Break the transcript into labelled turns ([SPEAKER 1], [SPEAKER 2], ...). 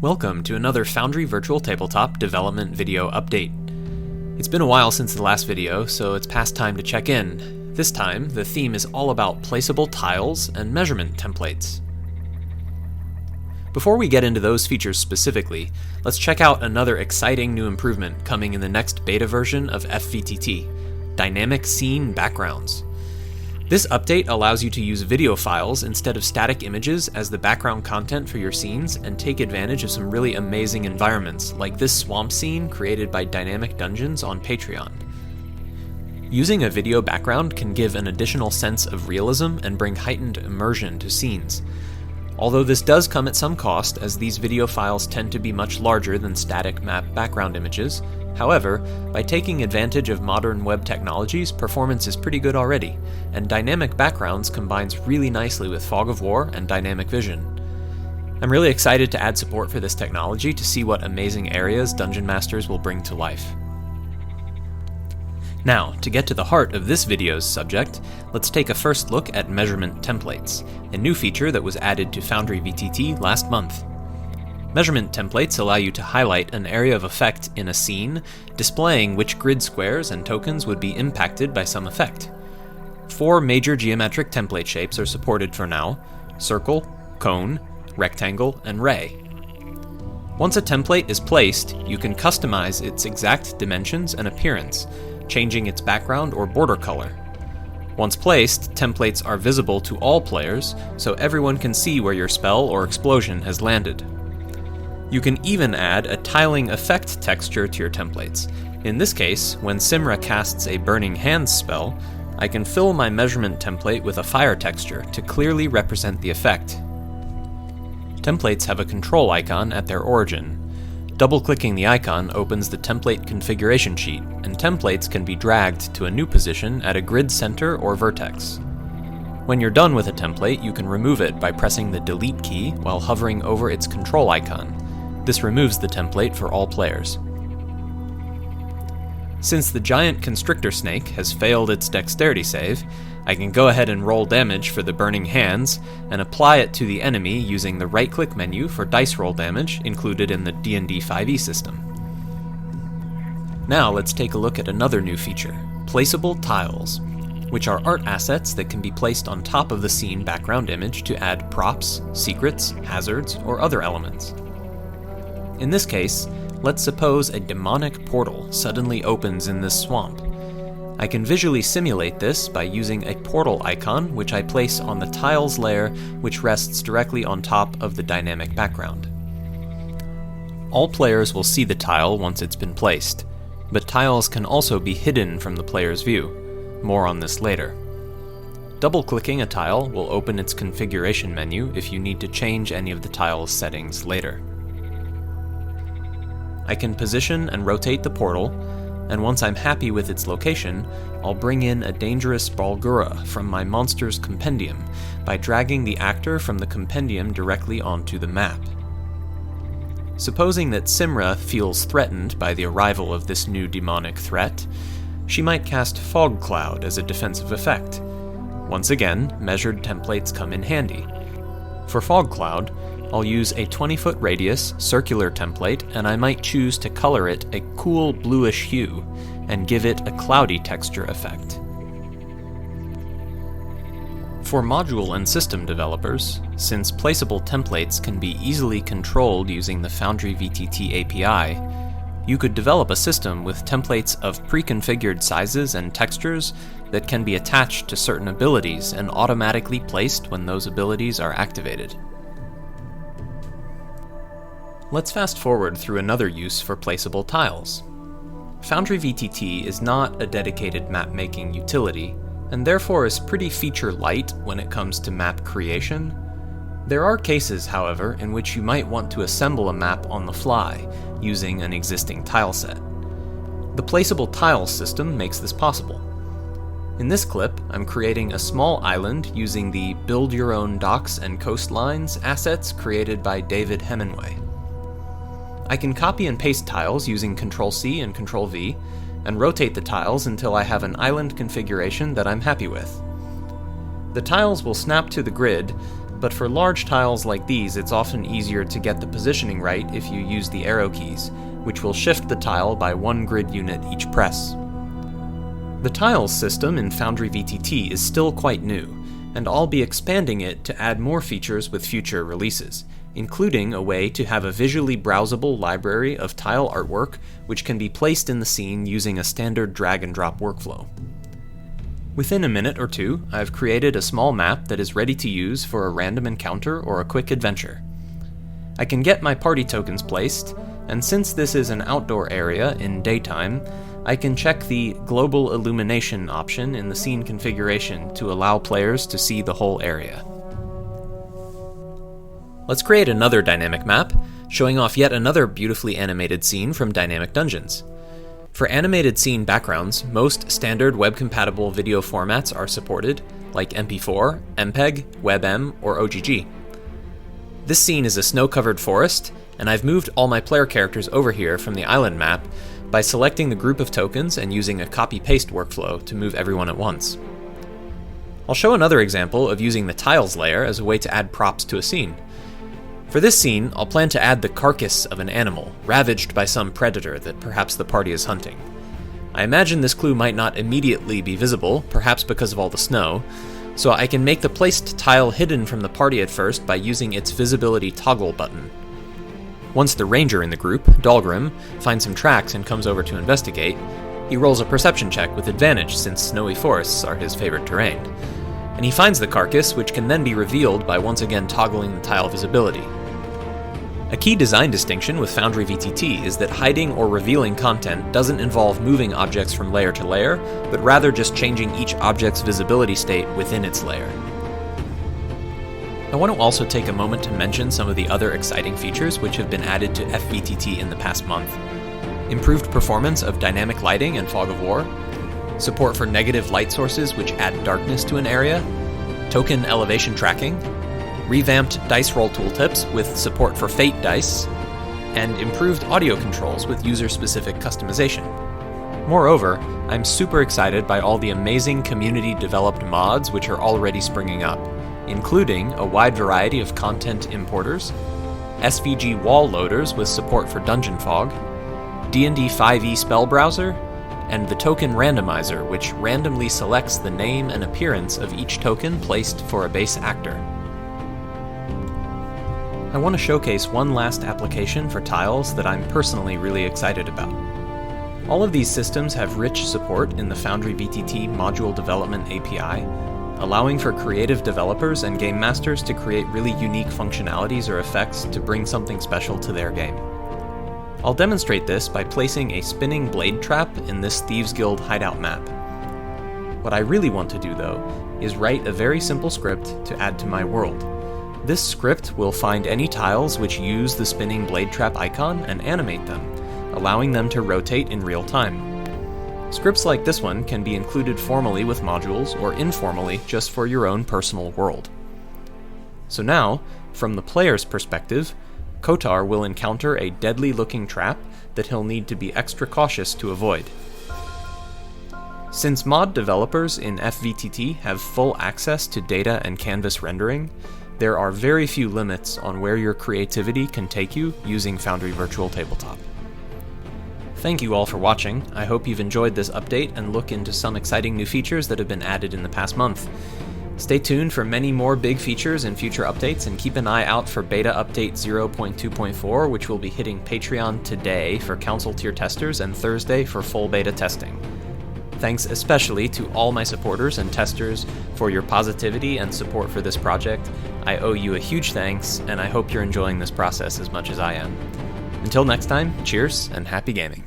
[SPEAKER 1] Welcome to another Foundry Virtual Tabletop development video update. It's been a while since the last video, so it's past time to check in. This time, the theme is all about placeable tiles and measurement templates. Before we get into those features specifically, let's check out another exciting new improvement coming in the next beta version of FVTT, Dynamic Scene Backgrounds. This update allows you to use video files instead of static images as the background content for your scenes and take advantage of some really amazing environments, like this swamp scene created by Dynamic Dungeons on Patreon. Using a video background can give an additional sense of realism and bring heightened immersion to scenes. Although this does come at some cost, as these video files tend to be much larger than static map background images. However, by taking advantage of modern web technologies, performance is pretty good already, and Dynamic Backgrounds combines really nicely with Fog of War and Dynamic Vision. I'm really excited to add support for this technology to see what amazing areas Dungeon Masters will bring to life. Now, to get to the heart of this video's subject, let's take a first look at measurement templates, a new feature that was added to Foundry VTT last month. Measurement templates allow you to highlight an area of effect in a scene, displaying which grid squares and tokens would be impacted by some effect. 4 major geometric template shapes are supported for now: circle, cone, rectangle, and ray. Once a template is placed, you can customize its exact dimensions and appearance, changing its background or border color. Once placed, templates are visible to all players, so everyone can see where your spell or explosion has landed. You can even add a tiling effect texture to your templates. In this case, when Simra casts a Burning Hands spell, I can fill my measurement template with a fire texture to clearly represent the effect. Templates have a control icon at their origin. Double-clicking the icon opens the template configuration sheet, and templates can be dragged to a new position at a grid center or vertex. When you're done with a template, you can remove it by pressing the Delete key while hovering over its control icon. This removes the template for all players. Since the giant constrictor snake has failed its dexterity save, I can go ahead and roll damage for the Burning Hands and apply it to the enemy using the right-click menu for dice roll damage included in the D&D 5e system. Now let's take a look at another new feature, Placeable Tiles, which are art assets that can be placed on top of the scene background image to add props, secrets, hazards, or other elements. In this case, let's suppose a demonic portal suddenly opens in this swamp. I can visually simulate this by using a portal icon, which I place on the tiles layer, which rests directly on top of the dynamic background. All players will see the tile once it's been placed, but tiles can also be hidden from the player's view. More on this later. Double-clicking a tile will open its configuration menu if you need to change any of the tile's settings later. I can position and rotate the portal, and once I'm happy with its location, I'll bring in a dangerous Balgura from my monster's compendium by dragging the actor from the compendium directly onto the map. Supposing that Simra feels threatened by the arrival of this new demonic threat, she might cast Fog Cloud as a defensive effect. Once again, measured templates come in handy. For Fog Cloud, I'll use a 20-foot radius circular template, and I might choose to color it a cool bluish hue and give it a cloudy texture effect. For module and system developers, since placeable templates can be easily controlled using the Foundry VTT API, you could develop a system with templates of pre-configured sizes and textures that can be attached to certain abilities and automatically placed when those abilities are activated. Let's fast forward through another use for placeable tiles. Foundry VTT is not a dedicated map-making utility, and therefore is pretty feature-light when it comes to map creation. There are cases, however, in which you might want to assemble a map on the fly, using an existing tile set. The Placeable Tiles system makes this possible. In this clip, I'm creating a small island using the Build Your Own Docks and Coastlines assets created by David Hemingway. I can copy and paste tiles using Ctrl-C and Ctrl-V, and rotate the tiles until I have an island configuration that I'm happy with. The tiles will snap to the grid, but for large tiles like these, it's often easier to get the positioning right if you use the arrow keys, which will shift the tile by 1 grid unit each press. The tiles system in Foundry VTT is still quite new, and I'll be expanding it to add more features with future releases, including a way to have a visually browsable library of tile artwork which can be placed in the scene using a standard drag-and-drop workflow. Within a minute or two, I've created a small map that is ready to use for a random encounter or a quick adventure. I can get my party tokens placed, and since this is an outdoor area in daytime, I can check the Global Illumination option in the scene configuration to allow players to see the whole area. Let's create another dynamic map, showing off yet another beautifully animated scene from Dynamic Dungeons. For animated scene backgrounds, most standard web-compatible video formats are supported, like MP4, MPEG, WebM, or OGG. This scene is a snow-covered forest, and I've moved all my player characters over here from the island map by selecting the group of tokens and using a copy-paste workflow to move everyone at once. I'll show another example of using the tiles layer as a way to add props to a scene. For this scene, I'll plan to add the carcass of an animal, ravaged by some predator that perhaps the party is hunting. I imagine this clue might not immediately be visible, perhaps because of all the snow, so I can make the placed tile hidden from the party at first by using its visibility toggle button. Once the ranger in the group, Dahlgrim, finds some tracks and comes over to investigate, he rolls a perception check with advantage since snowy forests are his favorite terrain. And he finds the carcass, which can then be revealed by once again toggling the tile visibility. A key design distinction with Foundry VTT is that hiding or revealing content doesn't involve moving objects from layer to layer, but rather just changing each object's visibility state within its layer. I want to also take a moment to mention some of the other exciting features which have been added to FVTT in the past month. Improved performance of dynamic lighting and fog of war, support for negative light sources which add darkness to an area, token elevation tracking, revamped dice roll tooltips with support for fate dice, and improved audio controls with user-specific customization. Moreover, I'm super excited by all the amazing community-developed mods which are already springing up, including a wide variety of content importers, SVG wall loaders with support for dungeon fog, D&D 5e spell browser, and the token randomizer, which randomly selects the name and appearance of each token placed for a base actor. I want to showcase one last application for tiles that I'm personally really excited about. All of these systems have rich support in the Foundry VTT Module Development API, allowing for creative developers and game masters to create really unique functionalities or effects to bring something special to their game. I'll demonstrate this by placing a spinning blade trap in this Thieves Guild hideout map. What I really want to do, though, is write a very simple script to add to my world. This script will find any tiles which use the spinning blade trap icon and animate them, allowing them to rotate in real time. Scripts like this one can be included formally with modules or informally just for your own personal world. So now, from the player's perspective, Kotar will encounter a deadly-looking trap that he'll need to be extra cautious to avoid. Since mod developers in FVTT have full access to data and canvas rendering, there are very few limits on where your creativity can take you using Foundry Virtual Tabletop. Thank you all for watching. I hope you've enjoyed this update and look into some exciting new features that have been added in the past month. Stay tuned for many more big features and future updates, and keep an eye out for beta update 0.2.4, which will be hitting Patreon today for Council tier testers and Thursday for full beta testing. Thanks especially to all my supporters and testers for your positivity and support for this project. I owe you a huge thanks, and I hope you're enjoying this process as much as I am. Until next time, cheers and happy gaming.